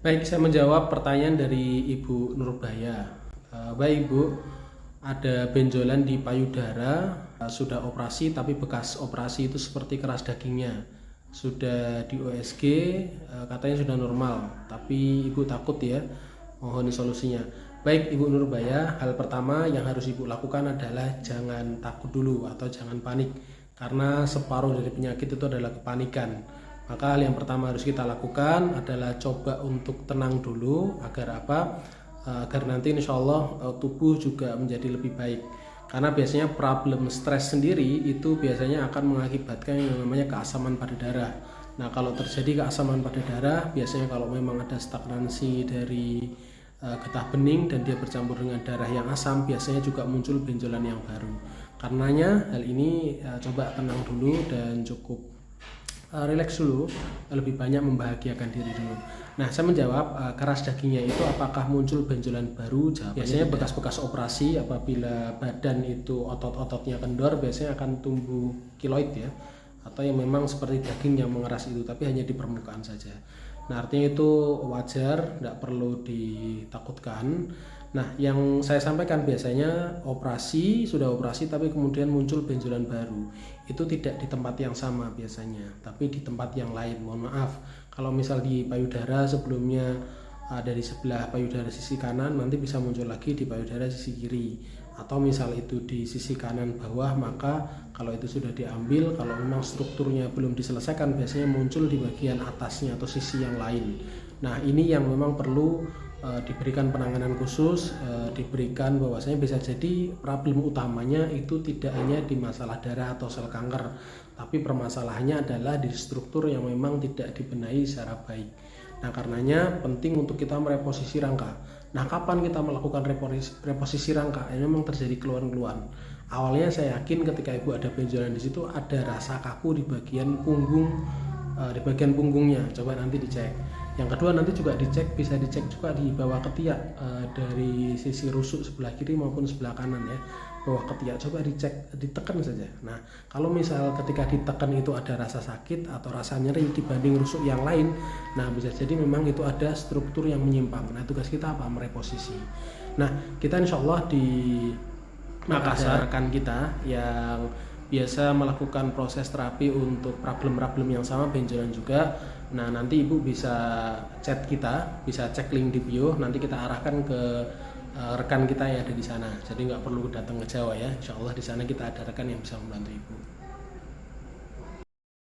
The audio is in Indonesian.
Baik, saya menjawab pertanyaan dari Ibu Nurbaya. Baik Ibu, ada benjolan di payudara, sudah operasi tapi bekas operasi itu seperti keras dagingnya. Sudah di USG, katanya sudah normal, tapi Ibu takut ya, mohon solusinya. Baik Ibu Nurbaya, hal pertama yang harus Ibu lakukan adalah jangan takut dulu atau jangan panik, karena separuh dari penyakit itu adalah kepanikan. Maka hal yang pertama harus kita lakukan adalah coba untuk tenang dulu agar apa? Agar nanti insya Allah tubuh juga menjadi lebih baik. Karena biasanya problem stres sendiri itu biasanya akan mengakibatkan yang namanya keasaman pada darah. Nah, kalau terjadi keasaman pada darah, biasanya kalau memang ada stagnansi dari getah bening dan dia bercampur dengan darah yang asam, biasanya juga muncul benjolan yang baru. Karenanya hal ini coba tenang dulu dan cukup relax dulu, lebih banyak membahagiakan diri dulu. Nah, saya menjawab keras dagingnya itu apakah muncul benjolan baru? Biasanya bekas-bekas operasi apabila badan itu otot-ototnya kendor biasanya akan tumbuh kiloid ya, atau yang memang seperti daging yang mengeras itu, tapi hanya di permukaan saja. Nah, artinya itu wajar, tidak perlu ditakutkan. Nah, yang saya sampaikan biasanya sudah operasi tapi kemudian muncul benjolan baru. Itu tidak di tempat yang sama biasanya, tapi di tempat yang lain. Mohon maaf, kalau misal di payudara sebelumnya dari sebelah payudara sisi kanan, nanti bisa muncul lagi di payudara sisi kiri. Atau misal itu di sisi kanan bawah, maka kalau itu sudah diambil, kalau memang strukturnya belum diselesaikan, biasanya muncul di bagian atasnya atau sisi yang lain. Nah, ini yang memang perlu diberikan penanganan khusus, diberikan bahwasanya bisa jadi problem utamanya itu tidak hanya di masalah darah atau sel kanker, tapi permasalahannya adalah di struktur yang memang tidak dibenahi secara baik. Nah, karenanya penting untuk kita mereposisi rangka. Nah, kapan kita melakukan reposisi rangka? Ini memang terjadi keluhan-keluhan. Awalnya saya yakin ketika ibu ada benjolan di situ ada rasa kaku di bagian punggung, di bagian punggungnya. Coba nanti dicek. Yang kedua nanti juga bisa dicek juga di bawah ketiak, dari sisi rusuk sebelah kiri maupun sebelah kanan ya, bawah ketiak. Coba dicek, ditekan saja. Nah, kalau misal ketika ditekan itu ada rasa sakit atau rasa nyeri dibanding rusuk yang lain, nah bisa jadi memang itu ada struktur yang menyimpang. Nah, tugas kita apa? Mereposisi. Nah, kita insya Allah di Makassar rekan kita yang biasa melakukan proses terapi untuk problem-problem yang sama, benjolan juga. Nah, nanti ibu bisa chat kita, bisa cek link di bio, nanti kita arahkan ke rekan kita yang ada di sana. Jadi nggak perlu datang ke Jawa ya, insya Allah di sana kita ada rekan yang bisa membantu ibu.